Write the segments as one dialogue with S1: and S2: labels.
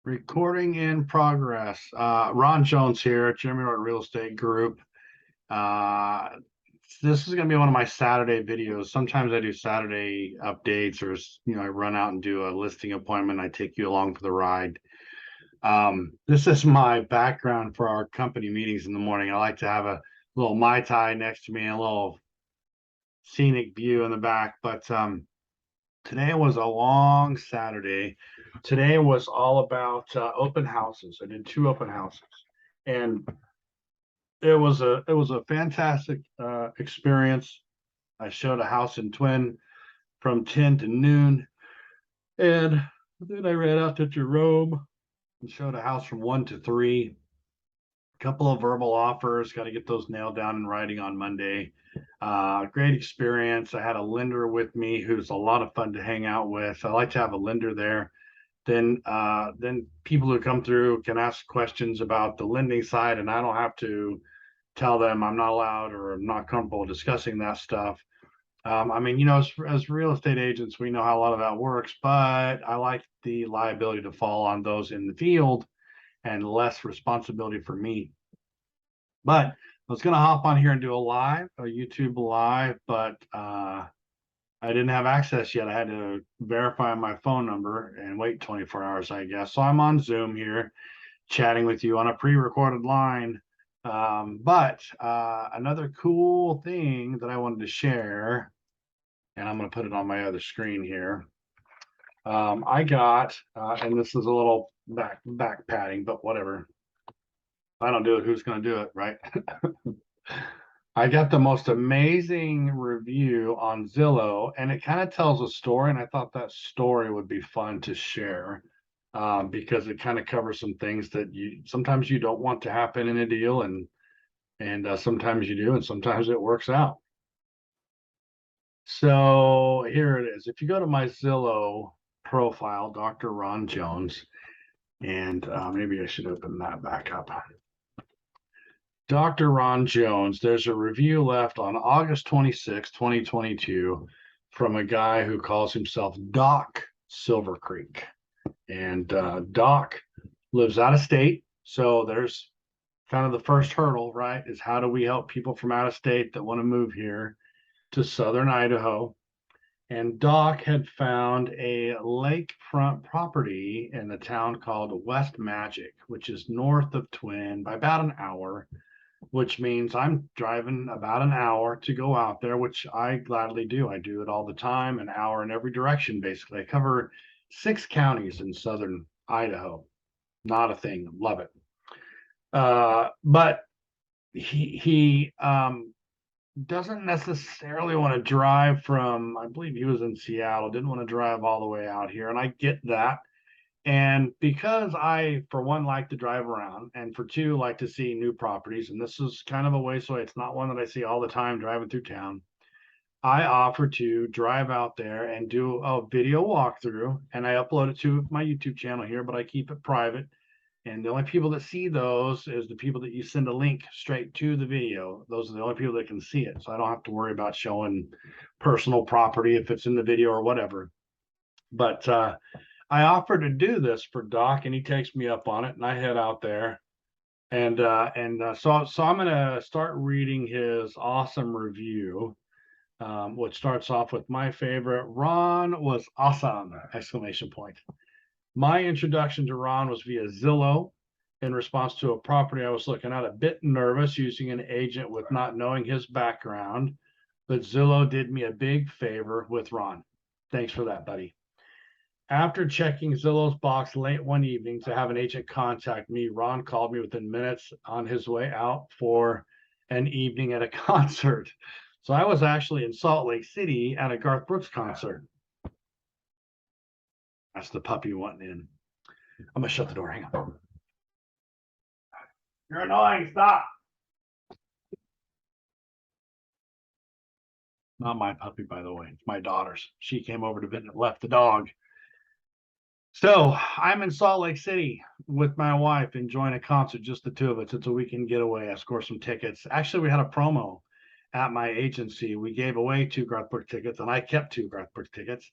S1: Recording in progress. Ron Jones here, Jeremy Road Real Estate Group. Uh, this is going to be one of my Saturday videos. Sometimes I do Saturday updates, or I run out and do a listing appointment. I take you along for the ride. This is my background for our company meetings in the morning. I like to have a little Mai Tai next to me, and a little scenic view in the back. But today was a long Saturday. Today was all about open houses. I did 2 open houses, and it was a fantastic experience. I showed a house in Twin from 10 to noon, and then I ran out to Jerome and showed a house from 1 to 3. A couple of verbal offers. Got to get those nailed down in writing on Monday. Great experience. I had a lender with me who's a lot of fun to hang out with. I like to have a lender there. Then people who come through can ask questions about the lending side, and I don't have to tell them I'm not allowed or I'm not comfortable discussing that stuff. As real estate agents, we know how a lot of that works, but I like the liability to fall on those in the field and less responsibility for me. But I was going to hop on here and do a YouTube live, but I didn't have access yet. I had to verify my phone number and wait 24 hours, I guess. So I'm on Zoom here chatting with you on a pre-recorded line. But another cool thing that I wanted to share, and I'm going to put it on my other screen here. I got, and this is a little back padding, but whatever. If I don't do it, who's going to do it, right? I got the most amazing review on Zillow, and it kind of tells a story, and I thought that story would be fun to share because it kind of covers some things that sometimes you don't want to happen in a deal, and sometimes you do, and sometimes it works out. So here it is. If you go to my Zillow profile, Dr. Ron Jones, and maybe I should open that back up. Dr. Ron Jones, there's a review left on August 26, 2022, from a guy who calls himself Doc Silver Creek. And Doc lives out of state. So there's kind of the first hurdle, right? Is how do we help people from out of state that want to move here to southern Idaho? And Doc had found a lakefront property in a town called West Magic, which is north of Twin by about an hour, which means I'm driving about an hour to go out there, which I gladly do. I do it all the time, an hour in every direction, basically. I cover 6 counties in southern Idaho. Not a thing. Love it. But he doesn't necessarily want to drive from, I believe he was in Seattle, didn't want to drive all the way out here. And I get that. And because I, for one, like to drive around, and for 2, like to see new properties, and this is kind of a ways away, it's not one that I see all the time driving through town, I offer to drive out there and do a video walkthrough, and I upload it to my YouTube channel here, but I keep it private. And the only people that see those is the people that you send a link straight to the video. Those are the only people that can see it. So I don't have to worry about showing personal property if it's in the video or whatever. But I offered to do this for Doc, and he takes me up on it, and I head out there. And so I'm going to start reading his awesome review, which starts off with my favorite. Ron was awesome! Exclamation point. My introduction to Ron was via Zillow in response to a property I was looking at. A bit nervous using an agent with not knowing his background, but Zillow did me a big favor with Ron. Thanks for that, buddy. After checking Zillow's box late one evening to have an agent contact me, Ron called me within minutes on his way out for an evening at a concert. So I was actually in Salt Lake City at a Garth Brooks concert. That's the puppy wanting in. I'm going to shut the door. Hang on. You're annoying. Stop. Not my puppy, by the way. It's my daughter's. She came over to visit and left the dog. So I'm in Salt Lake City with my wife enjoying a concert, just the 2 of us. It's a weekend getaway. I scored some tickets. Actually, we had a promo at my agency. We gave away 2 Garth Brooks tickets, and I kept 2 Garth Brooks tickets.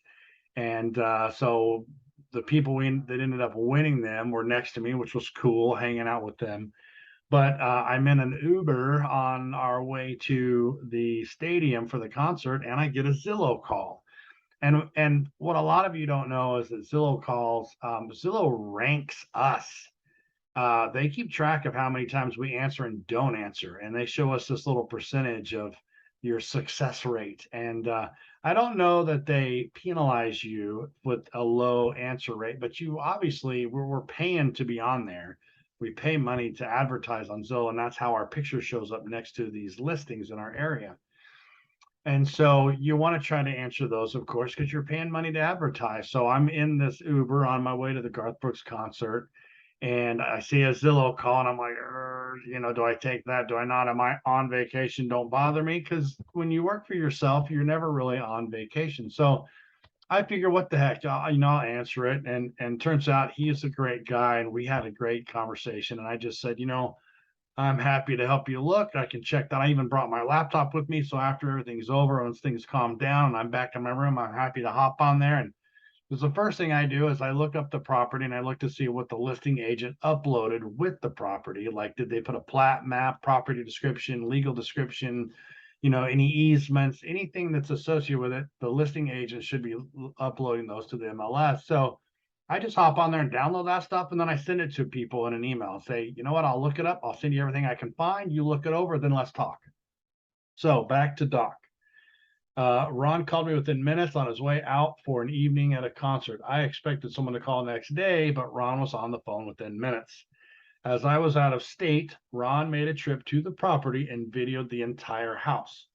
S1: And so the people that ended up winning them were next to me, which was cool, hanging out with them. But I'm in an Uber on our way to the stadium for the concert, and I get a Zillow call. And what a lot of you don't know is that Zillow ranks us. They keep track of how many times we answer and don't answer, and they show us this little percentage of your success rate. And I don't know that they penalize you with a low answer rate, but you obviously we're paying to be on there. We pay money to advertise on Zillow, and that's how our picture shows up next to these listings in our area. And so you want to try to answer those, of course, because you're paying money to advertise. So I'm in this Uber on my way to the Garth Brooks concert, and I see a Zillow call, and I'm like, do I take that? Do I not? Am I on vacation? Don't bother me, because when you work for yourself, you're never really on vacation. So I figure, what the heck, I'll answer it. And turns out he is a great guy, and we had a great conversation. And I just said, I'm happy to help you look. I can check that. I even brought my laptop with me. So after everything's over, once things calm down and I'm back in my room, I'm happy to hop on there. And because the first thing I do is I look up the property and I look to see what the listing agent uploaded with the property. Like, did they put a plat, map, property description, legal description, any easements, anything that's associated with it. The listing agent should be uploading those to the MLS. So I just hop on there and download that stuff, and then I send it to people in an email and say, you know what, I'll look it up. I'll send you everything I can find. You look it over, then let's talk. So back to Doc. Ron called me within minutes on his way out for an evening at a concert. I expected someone to call next day, but Ron was on the phone within minutes. As I was out of state, Ron made a trip to the property and videoed the entire house.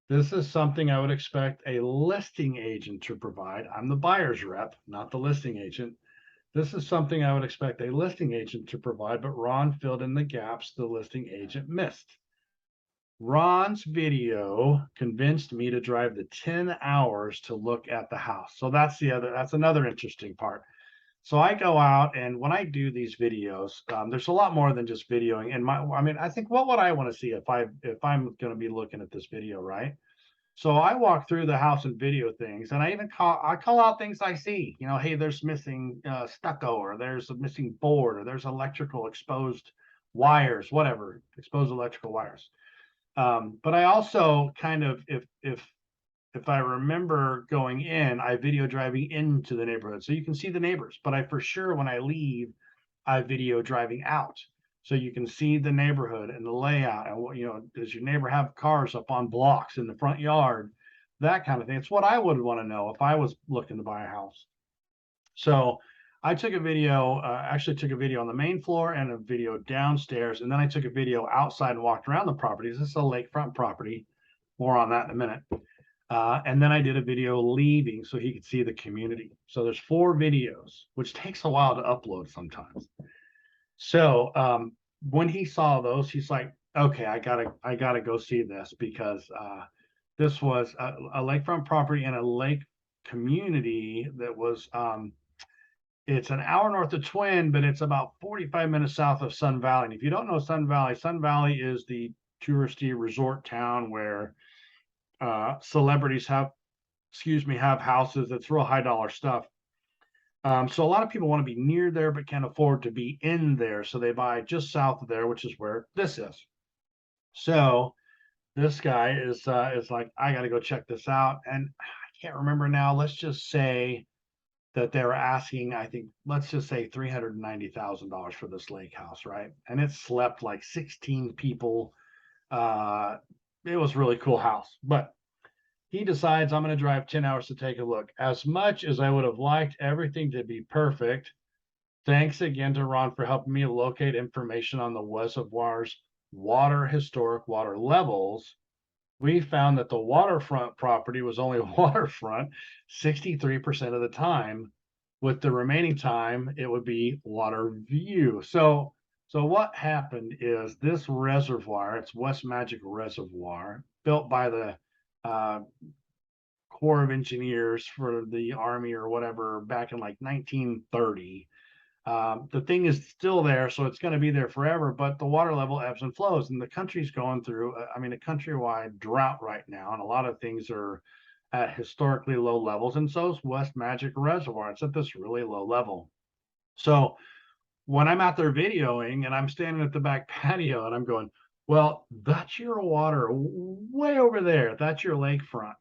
S1: This is something I would expect a listing agent to provide. I'm the buyer's rep, not the listing agent. This is something I would expect a listing agent to provide, but Ron filled in the gaps the listing agent missed. Ron's video convinced me to drive the 10 hours to look at the house. So that's another interesting part. So I go out, and when I do these videos, there's a lot more than just videoing. And I think, what would I want to see if I'm going to be looking at this video, right? So I walk through the house and video things, and I call out things I see. Hey, there's missing stucco, or there's a missing board, or there's electrical exposed wires, whatever, exposed electrical wires. But I also kind of, if I remember going in, I video driving into the neighborhood, so you can see the neighbors. But I for sure, when I leave, I video driving out, so you can see the neighborhood and the layout, and does your neighbor have cars up on blocks in the front yard, that kind of thing. It's what I would want to know if I was looking to buy a house. So I took a video, actually took a video on the main floor and a video downstairs, and then I took a video outside and walked around the property. This is a lakefront property. More on that in a minute. And then I did a video leaving so he could see the community. So there's 4 videos, which takes a while to upload sometimes. So when he saw those, he's like, okay, I gotta go see this, because this was a lakefront property in a lake community that was, it's an hour north of Twin, but it's about 45 minutes south of Sun Valley. And if you don't know Sun Valley is the touristy resort town where celebrities have houses. That's real high dollar stuff. So a lot of people want to be near there but can't afford to be in there, so they buy just south of there, which is where this is. So this guy is like, I got to go check this out, and I can't remember now. Let's just say that they were asking, I think, let's just say $390,000 for this lake house, right? And it slept like 16 people. It was a really cool house, but he decides, I'm going to drive 10 hours to take a look. As much as I would have liked everything to be perfect, thanks again to Ron for helping me locate information on the reservoir's historic water levels. We found that the waterfront property was only waterfront 63% of the time. With the remaining time, it would be water view. So what happened is, this reservoir, it's West Magic Reservoir, built by the Corps of Engineers for the Army or whatever back in like 1930. The thing is still there, so it's going to be there forever, but the water level ebbs and flows, and the country's going through, a countrywide drought right now, and a lot of things are at historically low levels, and so is West Magic Reservoir. It's at this really low level. So when I'm out there videoing and I'm standing at the back patio and I'm going, well, that's your water way over there. That's your lakefront.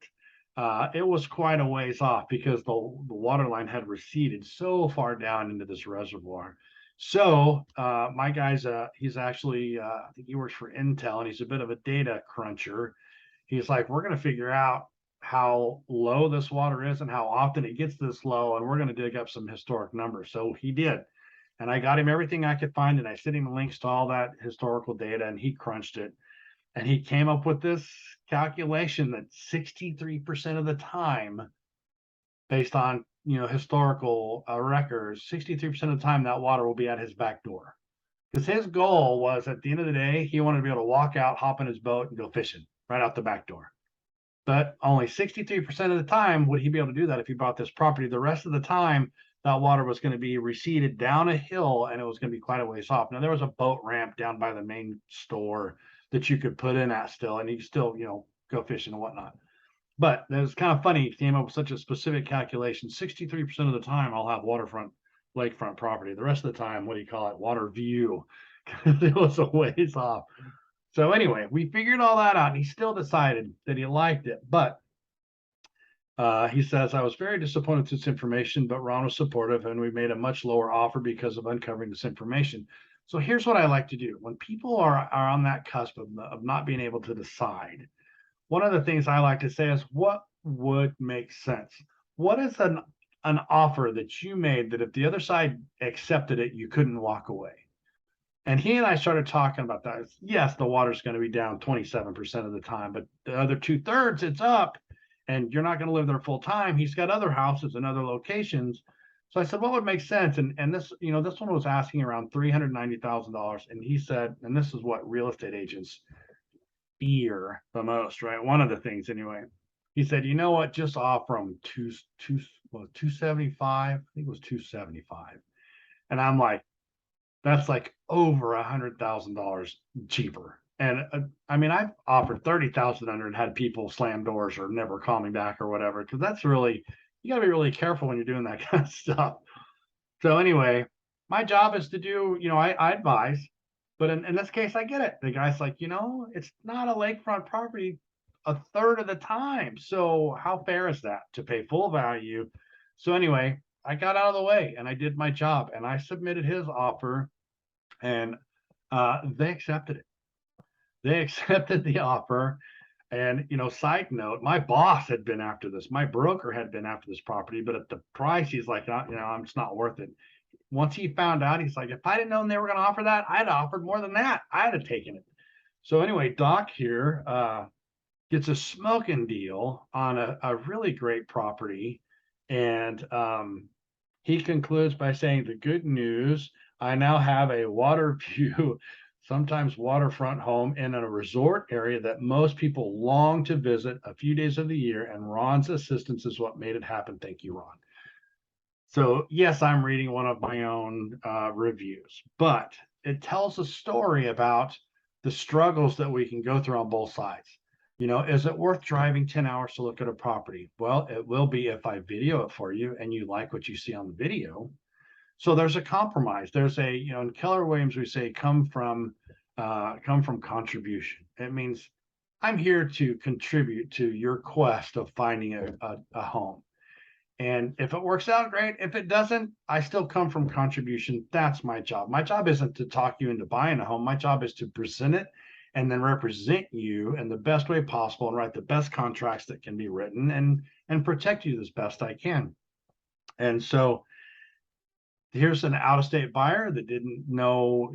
S1: It was quite a ways off because the water line had receded so far down into this reservoir. So my guy's he's actually I think he works for Intel and he's a bit of a data cruncher. He's like, we're going to figure out how low this water is and how often it gets this low, and we're going to dig up some historic numbers. So he did. And I got him everything I could find, and I sent him links to all that historical data, and he crunched it. And he came up with this calculation that 63% of the time, based on historical records, 63% of the time that water will be at his back door. Because his goal was, at the end of the day, he wanted to be able to walk out, hop in his boat, and go fishing right out the back door. But only 63% of the time would he be able to do that if he bought this property. The rest of the time, that water was going to be receded down a hill and it was going to be quite a ways off. Now, there was a boat ramp down by the main store that you could put in at still, and you could still, go fishing and whatnot. But it was kind of funny. He came up with such a specific calculation. 63% of the time, I'll have waterfront, lakefront property. The rest of the time, what do you call it? Water view. It was a ways off. So anyway, we figured all that out, and he still decided that he liked it. But he says, I was very disappointed with this information, but Ron was supportive, and we made a much lower offer because of uncovering this information. So here's what I like to do. When people are on that cusp of not being able to decide, one of the things I like to say is, what would make sense? What is an offer that you made that if the other side accepted it, you couldn't walk away? And he and I started talking about that. Yes, the water's going to be down 27% of the time, but the other 2/3, it's up, and you're not going to live there full time. He's got other houses and other locations. So I said, what would make sense? And this, this one was asking around $390,000. And he said, and this is what real estate agents fear the most, right? One of the things anyway. He said, you know what? Just offer them 275. I think it was 275. And I'm like, that's like over $100,000 cheaper. And I mean, I've offered 30,000 under and had people slam doors or never call me back or whatever, because that's really, you got to be really careful when you're doing that kind of stuff. So anyway, my job is to do, I advise, but in this case, I get it. The guy's like, it's not a lakefront property a third of the time. So how fair is that to pay full value? So anyway, I got out of the way and I did my job and I submitted his offer, and they accepted it. They accepted the offer. And, side note, my boss had been after this. My broker had been after this property, but at the price, he's like, I'm just not worth it. Once he found out, he's like, if I'd have known they were going to offer that, I'd have offered more than that. I'd have taken it. So anyway, Doc here gets a smoking deal on a really great property. And he concludes by saying, the good news, I now have a water view, sometimes waterfront home in a resort area that most people long to visit a few days of the year, and Ron's assistance is what made it happen. Thank you, Ron. So yes, I'm reading one of my own reviews, but it tells a story about the struggles that we can go through on both sides. Is it worth driving 10 hours to look at a property? Well, it will be if I video it for you and you like what you see on the video. So there's a compromise. There's in Keller Williams, we say, come from contribution. It means I'm here to contribute to your quest of finding a home. And if it works out, great. If it doesn't, I still come from contribution. That's my job. My job isn't to talk you into buying a home. My job is to present it and then represent you in the best way possible and write the best contracts that can be written and protect you as best I can. And so here's an out-of-state buyer that didn't know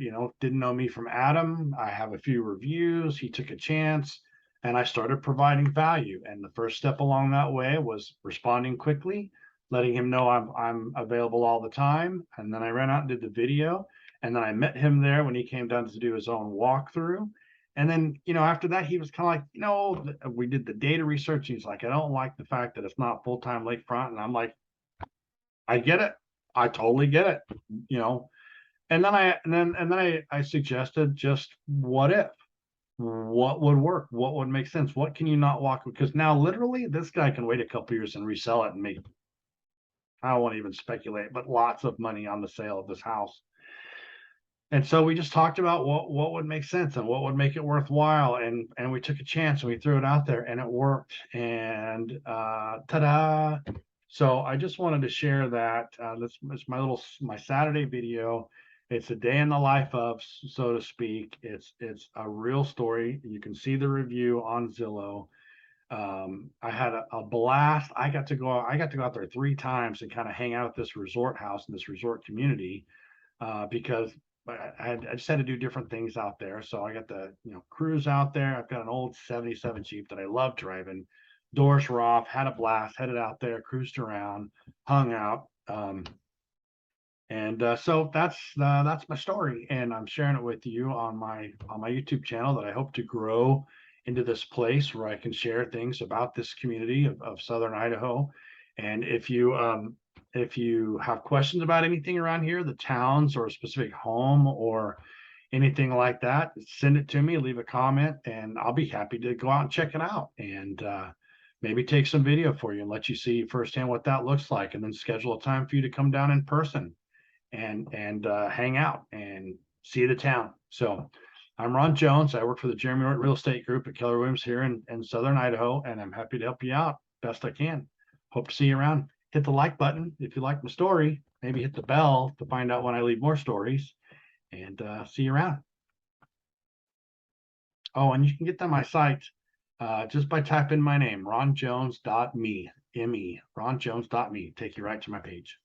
S1: me from Adam. I have a few reviews. He took a chance and I started providing value. And the first step along that way was responding quickly, letting him know I'm available all the time. And then I ran out and did the video. And then I met him there when he came down to do his own walkthrough. And then, after that, he was kind of like, we did the data research. He's like, I don't like the fact that it's not full-time lakefront. And I'm like, I get it. I totally get it, And then I suggested, just what if? what would work, what would make sense, what can you not walk, because now literally this guy can wait a couple years and resell it and make, I won't even speculate, but lots of money on the sale of this house. And so we just talked about what would make sense and what would make it worthwhile, and we took a chance and we threw it out there and it worked. And ta-da! So I just wanted to share that. This my Saturday video. It's a day in the life of, so to speak. It's a real story. You can see the review on Zillow. I had a blast. I got to go out there 3 times and kind of hang out at this resort house in this resort community, because I just had to do different things out there. So I got the, cruise out there. I've got an old 77 Jeep that I love driving. Doors were off, had a blast, headed out there, cruised around, hung out. So that's my story, and I'm sharing it with you on my YouTube channel that I hope to grow into this place where I can share things about this community of Southern Idaho. And if you have questions about anything around here, the towns or a specific home or anything like that, send it to me, leave a comment, and I'll be happy to go out and check it out, and maybe take some video for you and let you see firsthand what that looks like, and then schedule a time for you to come down in person and hang out and see the town. So I'm Ron Jones. I work for the Jeremy Orton Real Estate Group at Keller Williams here in Southern Idaho, and I'm happy to help you out best I can. Hope to see you around. Hit the like button if you like my story. Maybe hit the bell to find out when I leave more stories, and see you around. Oh, and you can get to my site just by typing my name, ronjones.me, M-E, ronjones.me. Take you right to my page.